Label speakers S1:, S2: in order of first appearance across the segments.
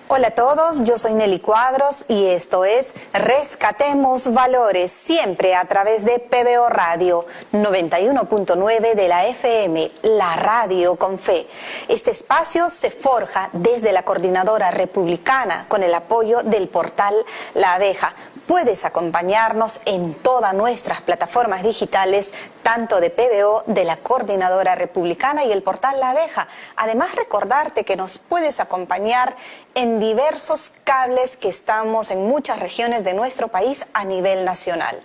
S1: Hola a todos, yo soy Nelly Cuadros y esto es Rescatemos Valores, siempre a través de PBO Radio 91.9 de la FM, la radio con fe. Este espacio se forja desde la Coordinadora Republicana con el apoyo del portal La Abeja. Puedes acompañarnos en todas nuestras plataformas digitales, tanto de PBO, de la Coordinadora Republicana y el portal La Abeja. Además, recordarte que nos puedes acompañar en diversos cables que estamos en muchas regiones de nuestro país a nivel nacional.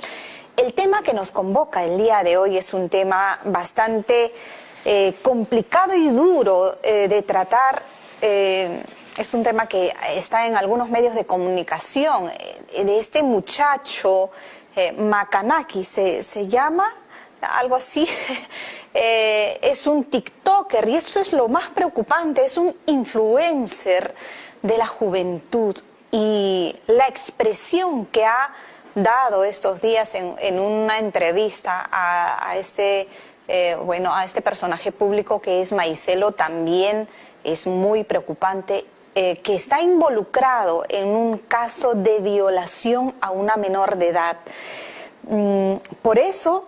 S1: El tema que nos convoca el día de hoy es un tema bastante complicado y duro de tratar. Es un tema que está en algunos medios de comunicación, de este muchacho, Macanaki, se llama, algo así, es un TikToker y esto es lo más preocupante, es un influencer de la juventud y la expresión que ha dado estos días en una entrevista a este personaje público que es Maicelo también es muy preocupante. Que está involucrado en un caso de violación a una menor de edad. Por eso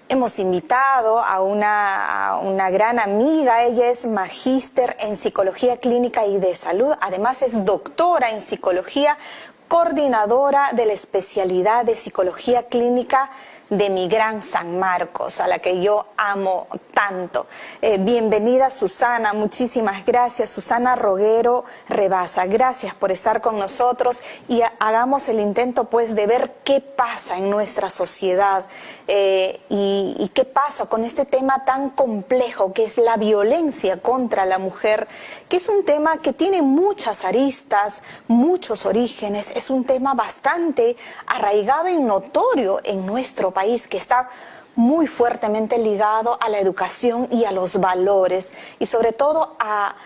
S1: hemos invitado a una gran amiga. Ella es magíster en Psicología Clínica y de Salud, además es doctora en Psicología, coordinadora de la especialidad de Psicología Clínica de mi gran San Marcos, a la que yo amo tanto. Bienvenida, Susana, muchísimas gracias. Susana Roguero Rebasa, gracias por estar con nosotros y hagamos el intento pues de ver qué pasa en nuestra sociedad y qué pasa con este tema tan complejo que es la violencia contra la mujer, que es un tema que tiene muchas aristas, muchos orígenes, es un tema bastante arraigado y notorio en nuestro país, que está muy fuertemente ligado a la educación y a los valores y sobre todo a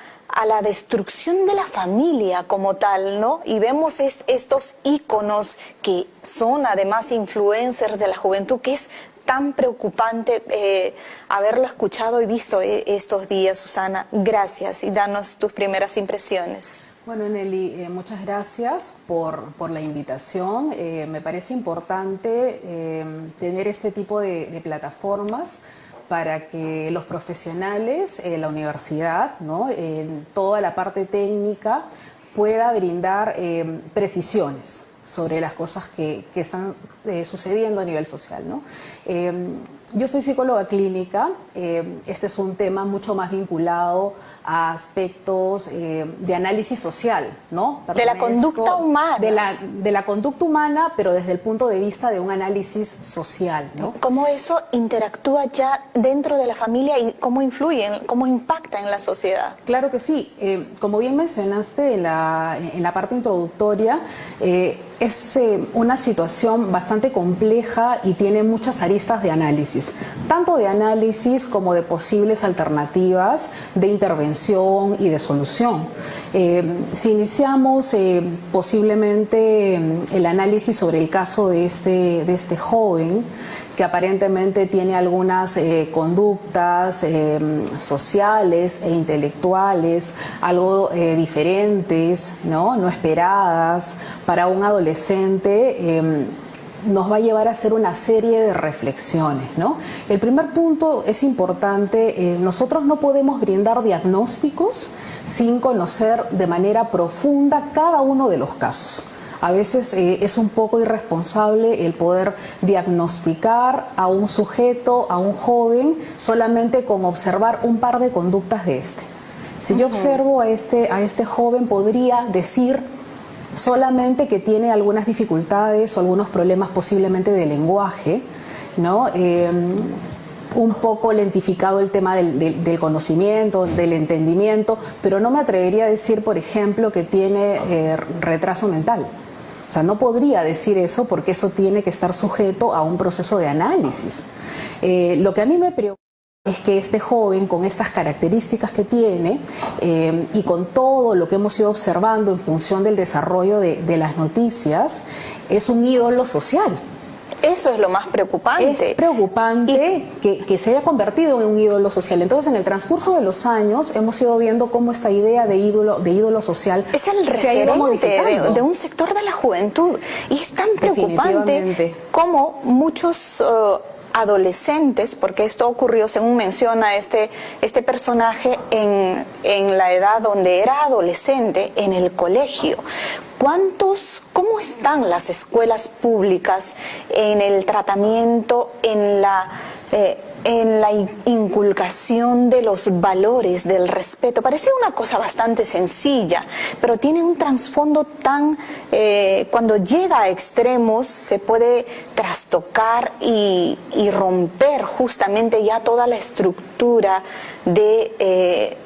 S1: la destrucción de la familia como tal, ¿no? Y vemos estos íconos que son además influencers de la juventud, que es tan preocupante haberlo escuchado y visto estos días. Susana, gracias y danos tus primeras impresiones.
S2: Bueno, Nelly, muchas gracias por la invitación. Me parece importante tener este tipo de plataformas para que los profesionales, la universidad, ¿no? Toda la parte técnica pueda brindar precisiones sobre las cosas que están sucediendo a nivel social, ¿no? Yo soy psicóloga clínica, este es un tema mucho más vinculado a aspectos de análisis social, ¿no?
S1: De la conducta humana.
S2: De la conducta humana, pero desde el punto de vista de un análisis social, ¿no?
S1: ¿Cómo eso interactúa ya dentro de la familia y cómo influye, cómo impacta en la sociedad?
S2: Claro que sí. Como bien mencionaste en la parte introductoria, es una situación bastante compleja y tiene muchas aristas de análisis, tanto de análisis como de posibles alternativas de intervención y de solución. Si iniciamos posiblemente el análisis sobre el caso de este joven, que aparentemente tiene algunas conductas sociales e intelectuales, algo diferentes, no esperadas para un adolescente, nos va a llevar a hacer una serie de reflexiones, ¿no? El primer punto es importante, nosotros no podemos brindar diagnósticos sin conocer de manera profunda cada uno de los casos. A veces es un poco irresponsable el poder diagnosticar a un sujeto, a un joven, solamente con observar un par de conductas de este. Si yo observo a este joven, podría decir solamente que tiene algunas dificultades o algunos problemas posiblemente de lenguaje, ¿no? Un poco lentificado el tema del conocimiento, del entendimiento, pero no me atrevería a decir, por ejemplo, que tiene retraso mental. O sea, no podría decir eso porque eso tiene que estar sujeto a un proceso de análisis. Lo que a mí me preocupa es que este joven, con estas características que tiene y con todo lo que hemos ido observando en función del desarrollo de las noticias, es un ídolo social.
S1: Eso es lo más preocupante.
S2: Es preocupante que se haya convertido en un ídolo social. Entonces, en el transcurso de los años, hemos ido viendo cómo esta idea de ídolo social
S1: es el
S2: se ha ido modificando.
S1: de un sector de la juventud. Y es tan preocupante como muchos adolescentes, porque esto ocurrió, según menciona este personaje, en la edad donde era adolescente, en el colegio. ¿Cómo están las escuelas públicas en el tratamiento, en la inculcación de los valores, del respeto? Parece una cosa bastante sencilla, pero tiene un trasfondo tan... cuando llega a extremos se puede trastocar y romper justamente ya toda la estructura de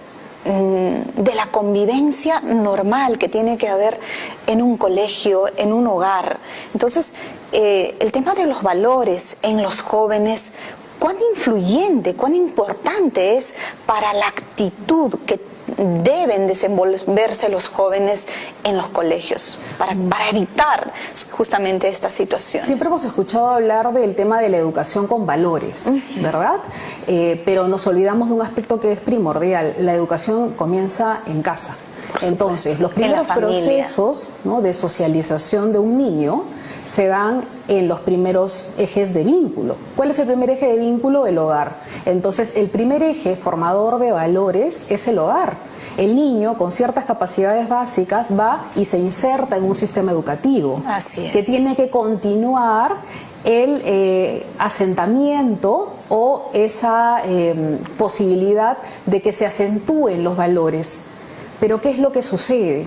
S1: la convivencia normal que tiene que haber en un colegio, en un hogar. Entonces, el tema de los valores en los jóvenes, cuán influyente, cuán importante es para la actitud que deben desenvolverse los jóvenes en los colegios para evitar justamente estas situaciones.
S2: Siempre hemos escuchado hablar del tema de la educación con valores, ¿verdad? Pero nos olvidamos de un aspecto que es primordial. La educación comienza en casa. Entonces, los primeros procesos, ¿no?, de socialización de un niño se dan en los primeros ejes de vínculo. ¿Cuál es el primer eje de vínculo? El hogar. Entonces, el primer eje formador de valores es el hogar. El niño, con ciertas capacidades básicas, va y se inserta en un sistema educativo.
S1: Así es.
S2: Que tiene que continuar el asentamiento o esa posibilidad de que se acentúen los valores. Pero ¿qué es lo que sucede?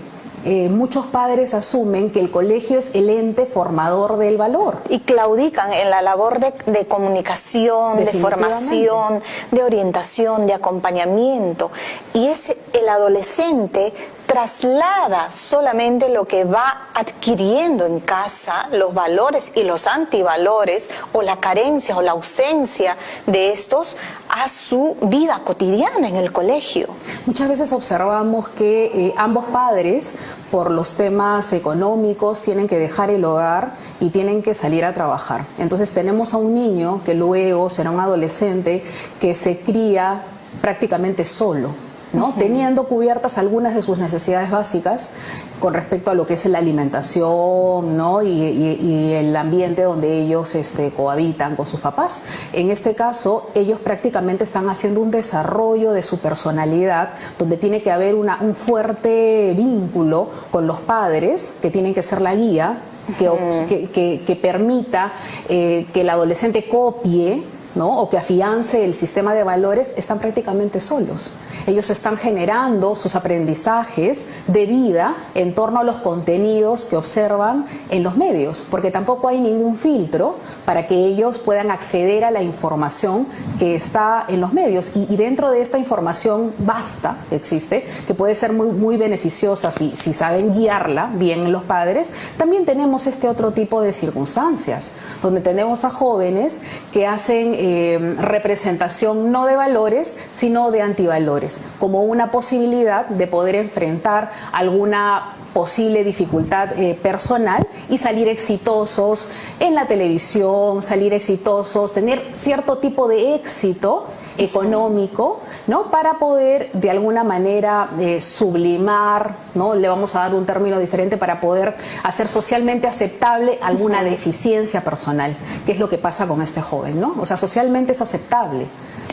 S2: Muchos padres asumen que el colegio es el ente formador del valor.
S1: Y claudican en la labor de comunicación, de formación, de orientación, de acompañamiento. Y es el adolescente traslada solamente lo que va adquiriendo en casa, los valores y los antivalores, o la carencia o la ausencia de estos, a su vida cotidiana en el colegio.
S2: Muchas veces observamos que ambos padres, por los temas económicos, tienen que dejar el hogar y tienen que salir a trabajar. Entonces tenemos a un niño que luego será un adolescente que se cría prácticamente solo, ¿no? Teniendo cubiertas algunas de sus necesidades básicas con respecto a lo que es la alimentación, ¿no?, y el ambiente donde ellos cohabitan con sus papás. En este caso, ellos prácticamente están haciendo un desarrollo de su personalidad, donde tiene que haber un fuerte vínculo con los padres, que tienen que ser la guía, que permita que el adolescente copie, ¿no?, o que afiance el sistema de valores. Están prácticamente solos. Ellos están generando sus aprendizajes de vida en torno a los contenidos que observan en los medios, porque tampoco hay ningún filtro para que ellos puedan acceder a la información que está en los medios. Y dentro de esta información vasta que existe, que puede ser muy, muy beneficiosa si saben guiarla bien los padres, también tenemos este otro tipo de circunstancias, donde tenemos a jóvenes que hacen representación no de valores, sino de antivalores, como una posibilidad de poder enfrentar alguna posible dificultad personal y salir exitosos en la televisión, salir exitosos, tener cierto tipo de éxito económico, ¿no?, para poder de alguna manera sublimar, ¿no?, le vamos a dar un término diferente, para poder hacer socialmente aceptable alguna deficiencia personal, que es lo que pasa con este joven, ¿no? O sea, socialmente es aceptable.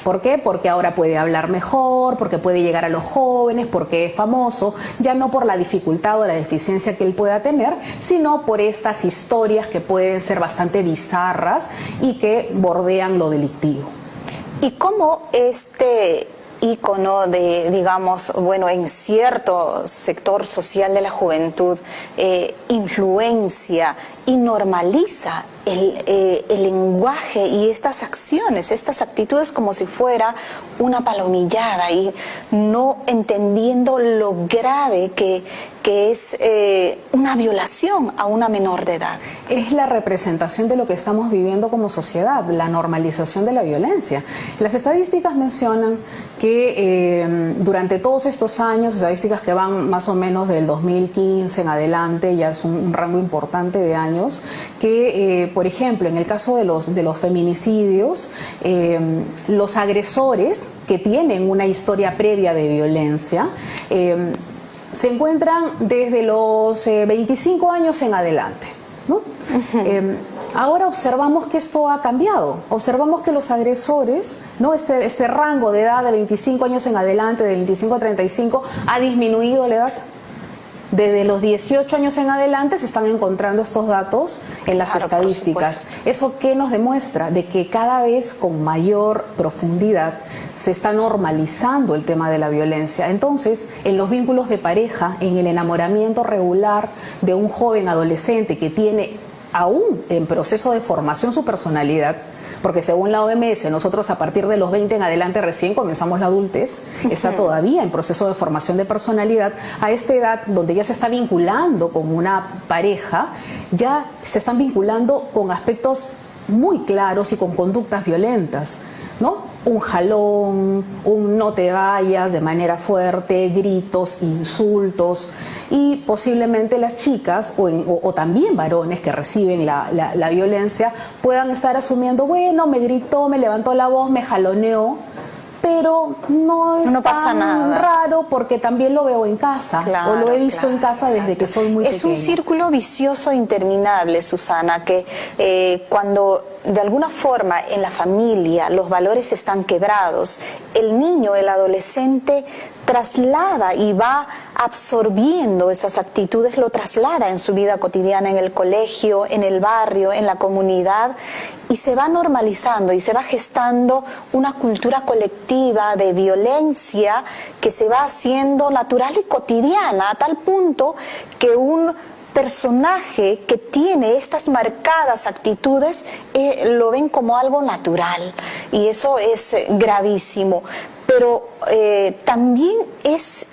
S2: ¿Por qué? Porque ahora puede hablar mejor, porque puede llegar a los jóvenes, porque es famoso, ya no por la dificultad o la deficiencia que él pueda tener, sino por estas historias que pueden ser bastante bizarras y que bordean lo delictivo.
S1: ¿Y cómo este ícono de, digamos, bueno, en cierto sector social de la juventud, influencia y normaliza el lenguaje y estas acciones, estas actitudes, como si fuera una palomillada y no entendiendo lo grave que es una violación a una menor de edad.
S2: Es la representación de lo que estamos viviendo como sociedad, la normalización de la violencia. Las estadísticas mencionan que durante todos estos años, estadísticas que van más o menos del 2015 en adelante, ya es un rango importante de años, que por ejemplo en el caso de los feminicidios, los agresores que tienen una historia previa de violencia, se encuentran desde los 25 años en adelante, ¿no? Ahora observamos que esto ha cambiado, observamos que los agresores, ¿no? Este rango de edad de 25 años en adelante, de 25 a 35, ha disminuido la edad. Desde los 18 años en adelante se están encontrando estos datos en las estadísticas. ¿Eso qué nos demuestra? De que cada vez con mayor profundidad se está normalizando el tema de la violencia. Entonces, en los vínculos de pareja, en el enamoramiento regular de un joven adolescente que tiene aún en proceso de formación su personalidad, porque según la OMS, nosotros a partir de los 20 en adelante recién comenzamos la adultez, está todavía en proceso de formación de personalidad. A esta edad, donde ya se está vinculando con una pareja, ya se están vinculando con aspectos muy claros y con conductas violentas, ¿no? Un jalón, un no te vayas de manera fuerte, gritos, insultos, y posiblemente las chicas o también varones que reciben la violencia puedan estar asumiendo, bueno, me gritó, me levantó la voz, me jaloneó, pero no es
S1: pasa
S2: tan
S1: nada.
S2: Raro porque también lo veo en casa, o lo he visto en casa desde que soy muy pequeña.
S1: Es un círculo vicioso interminable, Susana, que cuando de alguna forma en la familia los valores están quebrados, el niño, el adolescente traslada y va absorbiendo esas actitudes, lo traslada en su vida cotidiana, en el colegio, en el barrio, en la comunidad, y se va normalizando y se va gestando una cultura colectiva de violencia que se va haciendo natural y cotidiana, a tal punto que un personaje que tiene estas marcadas actitudes lo ven como algo natural, y eso es gravísimo. Pero también es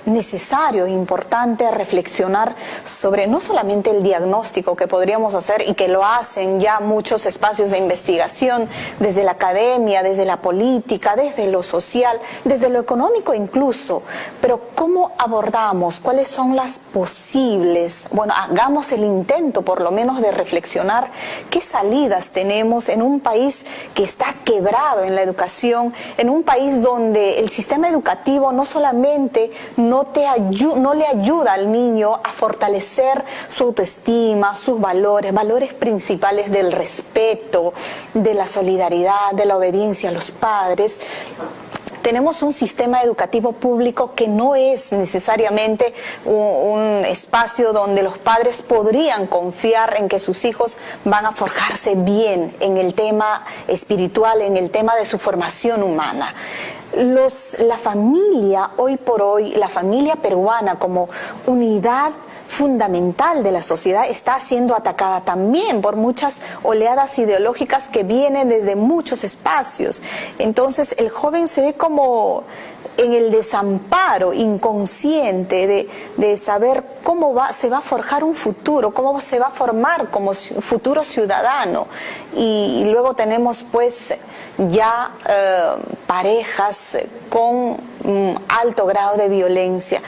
S1: necesario, importante reflexionar sobre no solamente el diagnóstico que podríamos hacer y que lo hacen ya muchos espacios de investigación, desde la academia, desde la política, desde lo social, desde lo económico incluso, pero cómo abordamos, cuáles son las posibles, bueno, hagamos el intento por lo menos de reflexionar qué salidas tenemos en un país que está quebrado en la educación, en un país donde el sistema educativo no solamente no le ayuda al niño a fortalecer su autoestima, sus valores principales del respeto, de la solidaridad, de la obediencia a los padres. Tenemos un sistema educativo público que no es necesariamente un espacio donde los padres podrían confiar en que sus hijos van a forjarse bien en el tema espiritual, en el tema de su formación humana. La familia, hoy por hoy, la familia peruana como unidad fundamental de la sociedad está siendo atacada también por muchas oleadas ideológicas que vienen desde muchos espacios. Entonces el joven se ve como en el desamparo inconsciente de saber cómo se va a forjar un futuro, cómo se va a formar como futuro ciudadano. Y luego tenemos pues ya parejas con alto grado de violencia.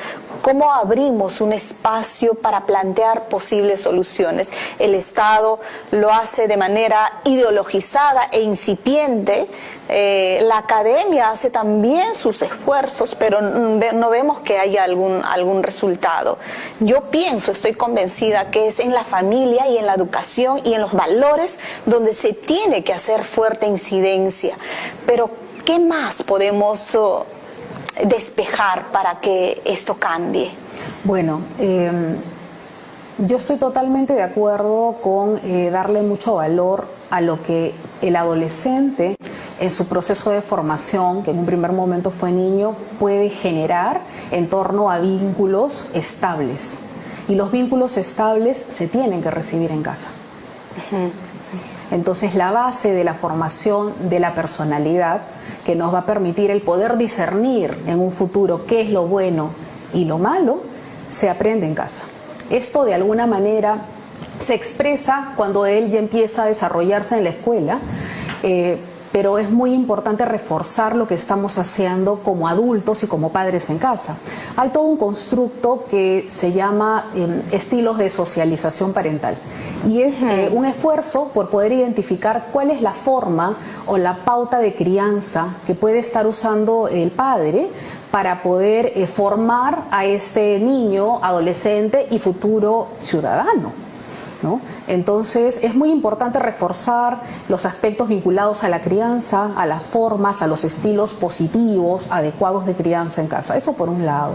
S1: ¿Cómo abrimos un espacio para plantear posibles soluciones? El Estado lo hace de manera ideologizada e incipiente. La academia hace también sus esfuerzos, pero no vemos que haya algún resultado. Yo pienso, estoy convencida que es en la familia y en la educación y en los valores donde se tiene que hacer fuerte incidencia. Pero, ¿qué más podemos despejar para que esto cambie?
S2: Bueno, yo estoy totalmente de acuerdo con darle mucho valor a lo que el adolescente en su proceso de formación, que en un primer momento fue niño, puede generar en torno a vínculos estables. Y los vínculos estables se tienen que recibir en casa. Entonces la base de la formación de la personalidad, que que nos va a permitir el poder discernir en un futuro qué es lo bueno y lo malo, se aprende en casa. Esto de alguna manera se expresa cuando él ya empieza a desarrollarse en la escuela, pero es muy importante reforzar lo que estamos haciendo como adultos y como padres en casa. Hay todo un constructo que se llama estilos de socialización parental y es un esfuerzo por poder identificar cuál es la forma o la pauta de crianza que puede estar usando el padre para poder formar a este niño, adolescente y futuro ciudadano, ¿no? Entonces es muy importante reforzar los aspectos vinculados a la crianza, a las formas, a los estilos positivos, adecuados de crianza en casa. Eso por un lado.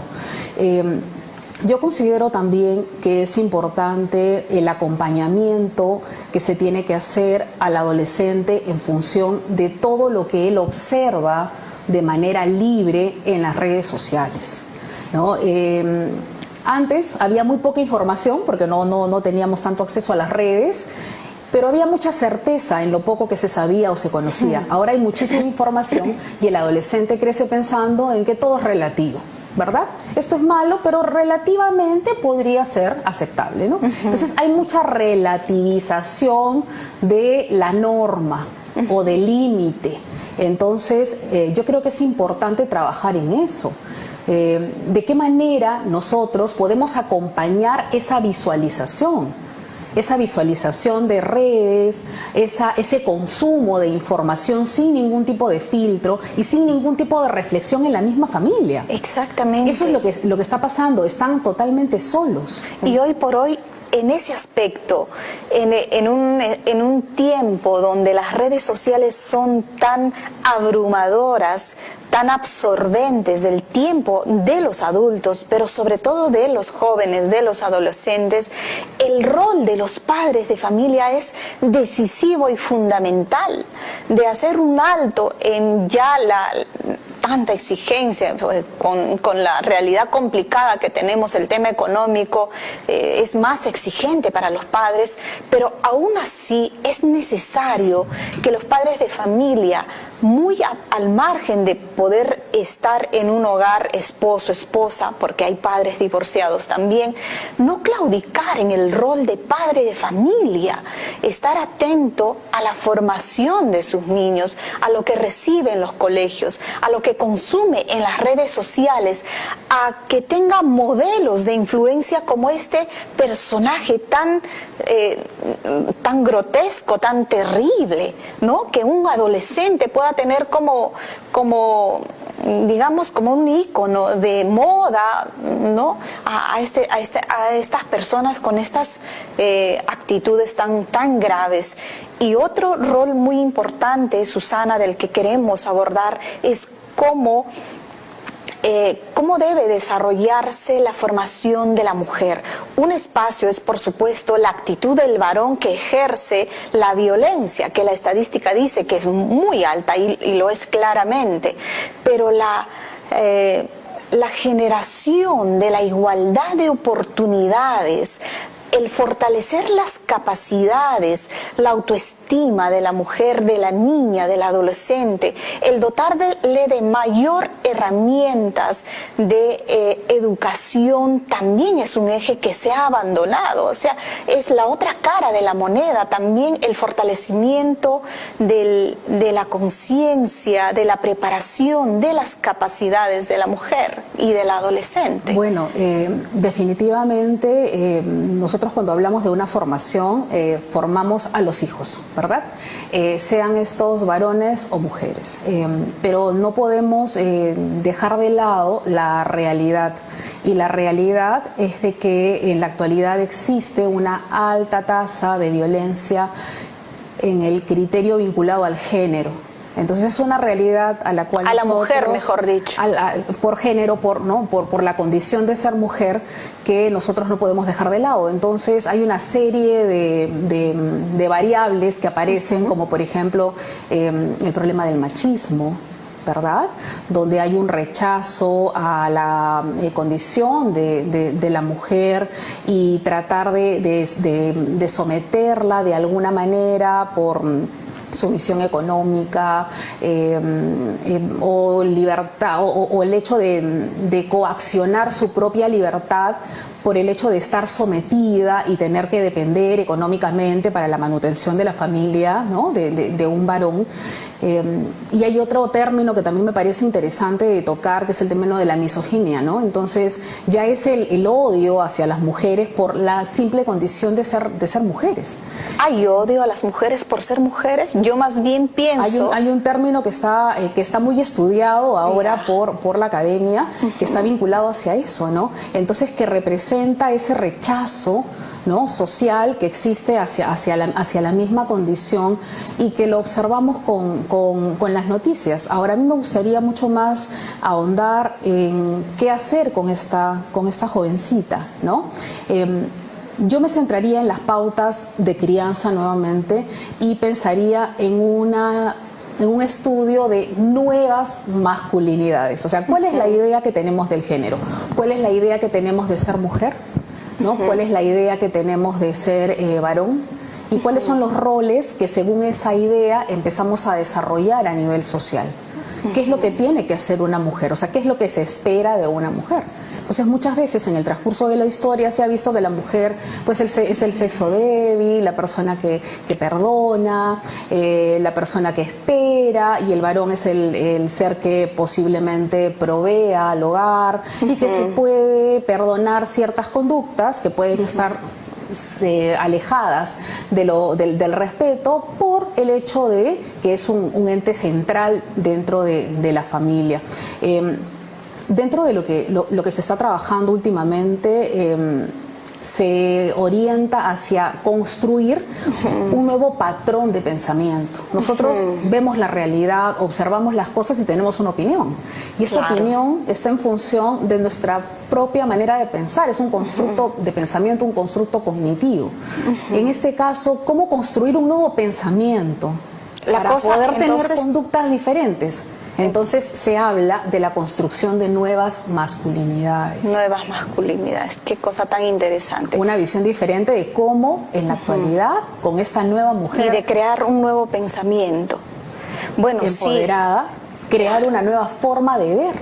S2: Yo considero también que es importante el acompañamiento que se tiene que hacer al adolescente en función de todo lo que él observa de manera libre en las redes sociales, ¿no? Antes había muy poca información porque no teníamos tanto acceso a las redes, pero había mucha certeza en lo poco que se sabía o se conocía. Ahora hay muchísima información y el adolescente crece pensando en que todo es relativo, ¿verdad? Esto es malo, pero relativamente podría ser aceptable, ¿no? Entonces hay mucha relativización de la norma o del límite. Entonces yo creo que es importante trabajar en eso. ¿De qué manera nosotros podemos acompañar esa visualización de redes, ese consumo de información sin ningún tipo de filtro y sin ningún tipo de reflexión en la misma familia?
S1: Exactamente.
S2: Eso es lo que está pasando, están totalmente solos.
S1: Y hoy por hoy, en ese aspecto, en un tiempo donde las redes sociales son tan abrumadoras, tan absorbentes del tiempo de los adultos, pero sobre todo de los jóvenes, de los adolescentes, el rol de los padres de familia es decisivo y fundamental, de hacer un alto en ya tanta exigencia, con la realidad complicada que tenemos, el tema económico es más exigente para los padres, pero aún así es necesario que los padres de familia, muy al margen de poder estar en un hogar esposo, esposa, porque hay padres divorciados también, no claudicar en el rol de padre de familia, estar atento a la formación de sus niños, a lo que recibe en los colegios, a lo que consume en las redes sociales, a que tenga modelos de influencia como este personaje tan grotesco, tan terrible, ¿no? Que un adolescente pueda tener como digamos, como un ícono de moda, ¿no? A estas personas con estas actitudes tan graves. Y otro rol muy importante, Susana, del que queremos abordar es cómo debe desarrollarse la formación de la mujer. Un espacio es, por supuesto, la actitud del varón que ejerce la violencia, que la estadística dice que es muy alta y lo es claramente, pero la generación de la igualdad de oportunidades, el fortalecer las capacidades, la autoestima de la mujer, de la niña, del adolescente, el dotarle de mayor herramientas de educación también es un eje que se ha abandonado. O sea, es la otra cara de la moneda, también el fortalecimiento de la conciencia, de la preparación, de las capacidades de la mujer y del adolescente.
S2: Bueno, definitivamente nosotros cuando hablamos de una formación formamos a los hijos, ¿verdad? Sean estos varones o mujeres, pero no podemos dejar de lado la realidad, y la realidad es de que en la actualidad existe una alta tasa de violencia en el criterio vinculado al género. Entonces es una realidad a la cual
S1: a la mujer, mejor dicho,
S2: por género, por la condición de ser mujer, que nosotros no podemos dejar de lado. Entonces hay una serie de variables que aparecen, como por ejemplo el problema del machismo, ¿verdad? Donde hay un rechazo a la condición de la mujer y tratar de someterla de alguna manera por sumisión económica o libertad o el hecho de coaccionar su propia libertad por el hecho de estar sometida y tener que depender económicamente para la manutención de la familia, ¿no? de un varón. Y hay otro término que también me parece interesante de tocar, que es el término de la misoginia, ¿no? Entonces ya es el odio hacia las mujeres por la simple condición de ser mujeres.
S1: ¿Hay odio a las mujeres por ser mujeres? Yo más bien pienso...
S2: Hay un término que está muy estudiado ahora por la academia, que está vinculado hacia eso, ¿no? Entonces que representa ese rechazo, ¿no? social que existe hacia la misma condición y que lo observamos con las noticias. Ahora, a mí me gustaría mucho más ahondar en qué hacer con esta jovencita, ¿no? Yo me centraría en las pautas de crianza nuevamente y pensaría en un estudio de nuevas masculinidades. O sea, ¿cuál es la idea que tenemos del género? ¿Cuál es la idea que tenemos de ser mujer? ¿No? ¿Cuál es la idea que tenemos de ser varón? ¿Y cuáles son los roles que según esa idea empezamos a desarrollar a nivel social? ¿Qué es lo que tiene que hacer una mujer? O sea, ¿qué es lo que se espera de una mujer? Entonces, muchas veces en el transcurso de la historia se ha visto que la mujer pues es el sexo débil, la persona que perdona, la persona que espera, y el varón es el ser que posiblemente provea al hogar y que se puede perdonar ciertas conductas que pueden estar alejadas del respeto por el hecho de que es un ente central dentro de la familia. Dentro de lo que se está trabajando últimamente, se orienta hacia construir un nuevo patrón de pensamiento. Nosotros vemos la realidad, observamos las cosas y tenemos una opinión. Y esta opinión está en función de nuestra propia manera de pensar. Es un constructo de pensamiento, un constructo cognitivo. En este caso, ¿cómo construir un nuevo pensamiento para poder tener conductas diferentes? Entonces se habla de la construcción de nuevas masculinidades.
S1: Nuevas masculinidades, qué cosa tan interesante.
S2: Una visión diferente de cómo en la actualidad, con esta nueva mujer...
S1: Y de crear un nuevo pensamiento. Bueno,
S2: empoderada, crear una nueva forma de ver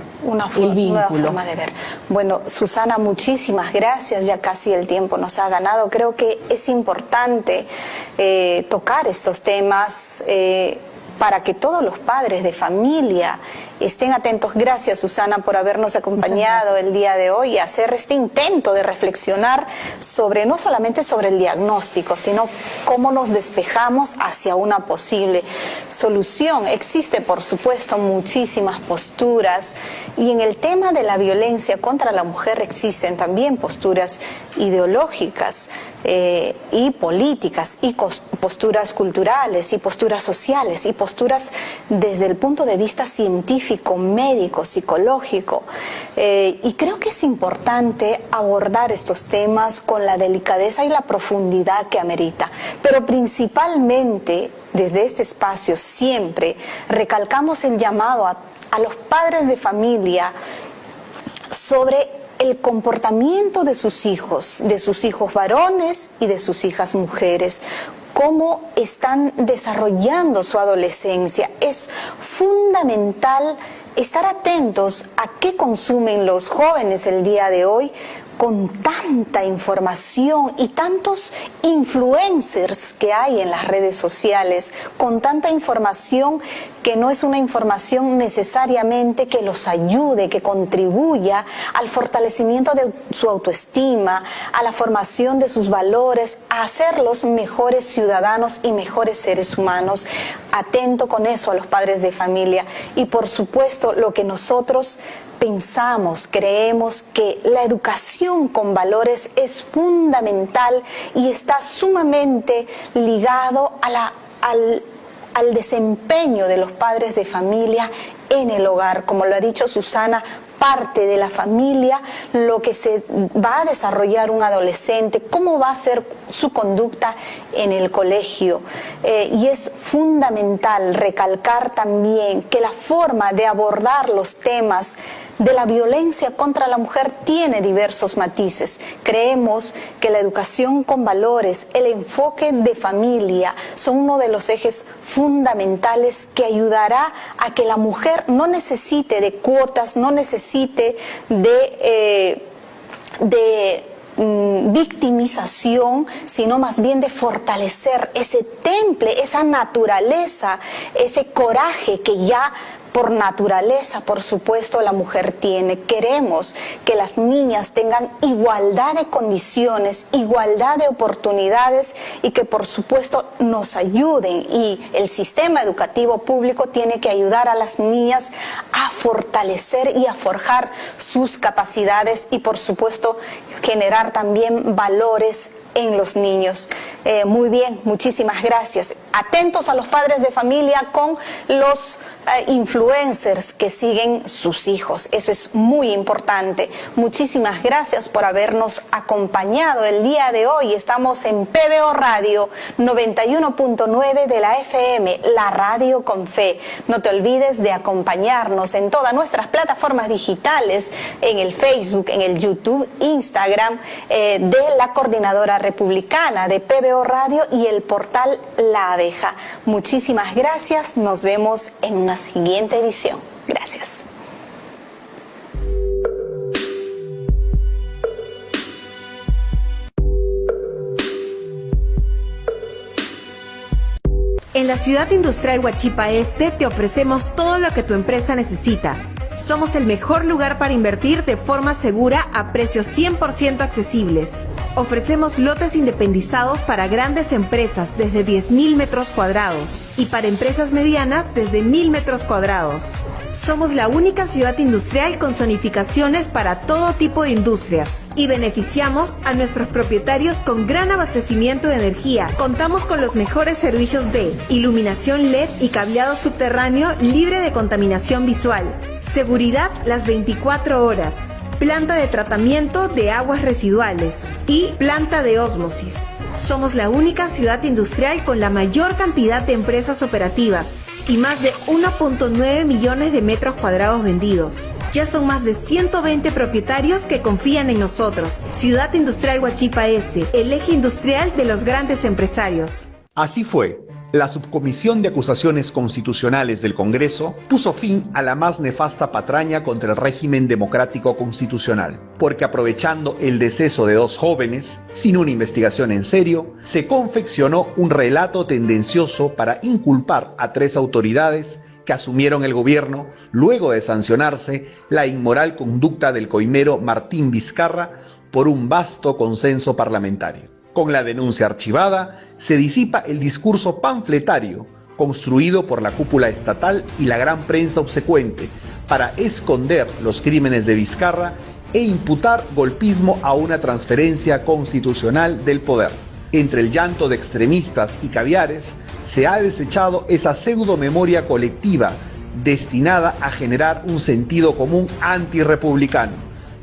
S2: el vínculo.
S1: Nueva forma de ver. Bueno, Susana, muchísimas gracias. Ya casi el tiempo nos ha ganado. Creo que es importante tocar estos temas para que todos los padres de familia estén atentos. Gracias, Susana, por habernos acompañado el día de hoy y hacer este intento de reflexionar sobre, no solamente sobre el diagnóstico, sino cómo nos despejamos hacia una posible solución. Existe, por supuesto, muchísimas posturas, y en el tema de la violencia contra la mujer existen también posturas ideológicas y políticas, y posturas culturales, y posturas sociales, y posturas desde el punto de vista científico, médico, psicológico. Y creo que es importante abordar estos temas con la delicadeza y la profundidad que amerita. Pero principalmente, desde este espacio, siempre recalcamos el llamado a los padres de familia sobre el comportamiento de sus hijos varones y de sus hijas mujeres, cómo están desarrollando su adolescencia. Es fundamental estar atentos a qué consumen los jóvenes el día de hoy, con tanta información y tantos influencers que hay en las redes sociales, con tanta información que no es una información necesariamente que los ayude, que contribuya al fortalecimiento de su autoestima, a la formación de sus valores, a hacerlos mejores ciudadanos y mejores seres humanos. Atento con eso a los padres de familia. Y por supuesto, lo que nosotros pensamos, creemos que la educación con valores es fundamental y está sumamente ligado al desempeño de los padres de familia en el hogar. Como lo ha dicho Susana, parte de la familia, lo que se va a desarrollar un adolescente, cómo va a ser su conducta en el colegio. Y es fundamental recalcar también que la forma de abordar los temas de la violencia contra la mujer tiene diversos matices. Creemos que la educación con valores, el enfoque de familia son uno de los ejes fundamentales que ayudará a que la mujer no necesite de cuotas, no necesite de victimización, sino más bien de fortalecer ese temple, esa naturaleza, ese coraje que ya por naturaleza, por supuesto, la mujer tiene. Queremos que las niñas tengan igualdad de condiciones, igualdad de oportunidades y que por supuesto nos ayuden. Y el sistema educativo público tiene que ayudar a las niñas a fortalecer y a forjar sus capacidades y por supuesto generar también valores en los niños. Muy bien, muchísimas gracias. Atentos a los padres de familia con los influencers que siguen sus hijos. Eso es muy importante. Muchísimas gracias por habernos acompañado el día de hoy. Estamos en PBO Radio 91.9 de la FM, la radio con fe. No te olvides de acompañarnos en todas nuestras plataformas digitales, en el Facebook, en el YouTube, Instagram de la Coordinadora Republicana de PBO Radio y el portal La Abeja. Muchísimas gracias. Nos vemos en una siguiente edición. Gracias.
S3: En la Ciudad Industrial Huachipa Este te ofrecemos todo lo que tu empresa necesita. Somos el mejor lugar para invertir de forma segura a precios 100% accesibles. Ofrecemos lotes independizados para grandes empresas desde 10.000 metros cuadrados y para empresas medianas desde 1.000 metros cuadrados. Somos la única ciudad industrial con zonificaciones para todo tipo de industrias y beneficiamos a nuestros propietarios con gran abastecimiento de energía. Contamos con los mejores servicios de iluminación LED y cableado subterráneo libre de contaminación visual, seguridad las 24 horas, planta de tratamiento de aguas residuales y planta de ósmosis. Somos la única ciudad industrial con la mayor cantidad de empresas operativas y más de 1.9 millones de metros cuadrados vendidos. Ya son más de 120 propietarios que confían en nosotros. Ciudad Industrial Huachipa Este, el eje industrial de los grandes empresarios.
S4: Así fue. La Subcomisión de Acusaciones Constitucionales del Congreso puso fin a la más nefasta patraña contra el régimen democrático constitucional, porque aprovechando el deceso de 2 jóvenes, sin una investigación en serio, se confeccionó un relato tendencioso para inculpar a 3 autoridades que asumieron el gobierno luego de sancionarse la inmoral conducta del coimero Martín Vizcarra por un vasto consenso parlamentario. Con la denuncia archivada, se disipa el discurso panfletario construido por la cúpula estatal y la gran prensa obsecuente para esconder los crímenes de Vizcarra e imputar golpismo a una transferencia constitucional del poder. Entre el llanto de extremistas y caviares, se ha desechado esa pseudo-memoria colectiva destinada a generar un sentido común antirrepublicano,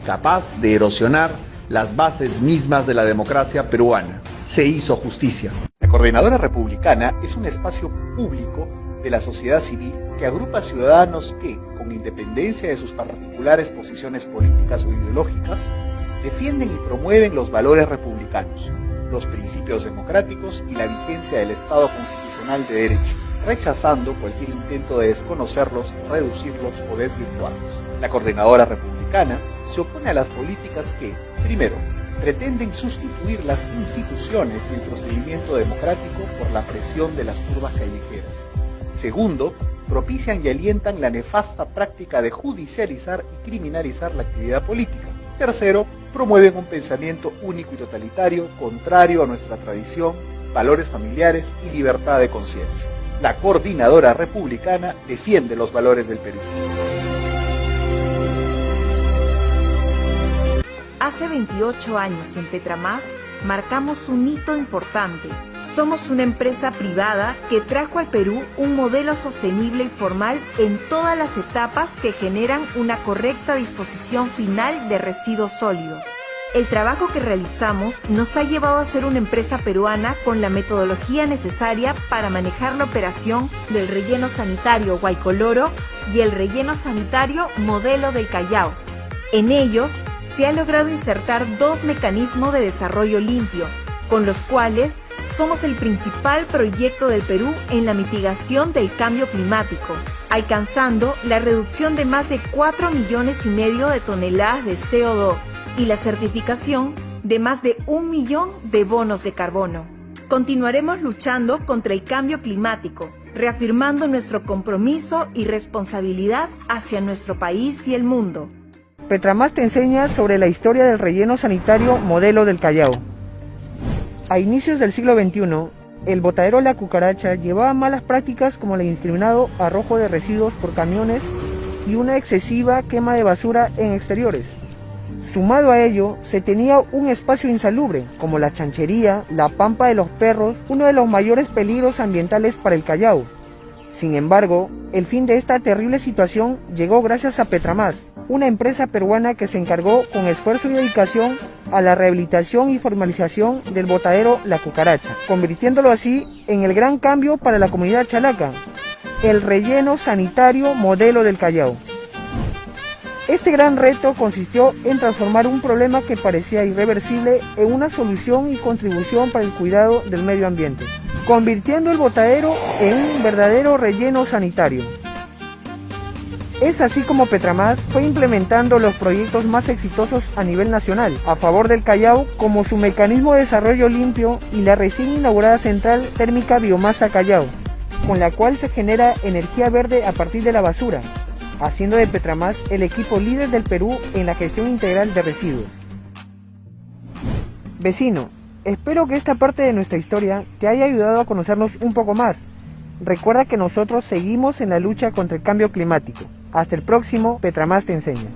S4: capaz de erosionar las bases mismas de la democracia peruana. Se hizo justicia.
S5: La Coordinadora Republicana es un espacio público de la sociedad civil que agrupa ciudadanos que, con independencia de sus particulares posiciones políticas o ideológicas, defienden y promueven los valores republicanos, los principios democráticos y la vigencia del Estado constitucional de derecho, rechazando cualquier intento de desconocerlos, reducirlos o desvirtuarlos. La Coordinadora Republicana se opone a las políticas que, primero, pretenden sustituir las instituciones y el procedimiento democrático por la presión de las turbas callejeras. Segundo, propician y alientan la nefasta práctica de judicializar y criminalizar la actividad política. Tercero, promueven un pensamiento único y totalitario, contrario a nuestra tradición, valores familiares y libertad de conciencia. La Coordinadora Republicana defiende los valores del Perú.
S3: Hace 28 años en Petramás marcamos un hito importante. Somos una empresa privada que trajo al Perú un modelo sostenible y formal en todas las etapas que generan una correcta disposición final de residuos sólidos. El trabajo que realizamos nos ha llevado a ser una empresa peruana con la metodología necesaria para manejar la operación del relleno sanitario Guaycoloro y el relleno sanitario Modelo del Callao. En ellos se ha logrado insertar 2 mecanismos de desarrollo limpio, con los cuales somos el principal proyecto del Perú en la mitigación del cambio climático, alcanzando la reducción de más de 4,5 millones de toneladas de CO2 y la certificación de más de 1 millón de bonos de carbono. Continuaremos luchando contra el cambio climático, reafirmando nuestro compromiso y responsabilidad hacia nuestro país y el mundo.
S6: Petromás te enseña sobre la historia del relleno sanitario Modelo del Callao. A inicios del siglo XXI, el botadero La Cucaracha llevaba malas prácticas como el indiscriminado arrojo de residuos por camiones y una excesiva quema de basura en exteriores. Sumado a ello, se tenía un espacio insalubre, como la chanchería, la pampa de los perros, uno de los mayores peligros ambientales para el Callao. Sin embargo, el fin de esta terrible situación llegó gracias a Petromás, una empresa peruana que se encargó con esfuerzo y dedicación a la rehabilitación y formalización del botadero La Cucaracha, convirtiéndolo así en el gran cambio para la comunidad chalaca, el relleno sanitario Modelo del Callao. Este gran reto consistió en transformar un problema que parecía irreversible en una solución y contribución para el cuidado del medio ambiente, convirtiendo el botadero en un verdadero relleno sanitario. Es así como Petromás fue implementando los proyectos más exitosos a nivel nacional a favor del Callao, como su mecanismo de desarrollo limpio y la recién inaugurada central térmica Biomasa Callao, con la cual se genera energía verde a partir de la basura, haciendo de Petromás el equipo líder del Perú en la gestión integral de residuos. Vecino, espero que esta parte de nuestra historia te haya ayudado a conocernos un poco más. Recuerda que nosotros seguimos en la lucha contra el cambio climático. Hasta el próximo Petromás te enseña.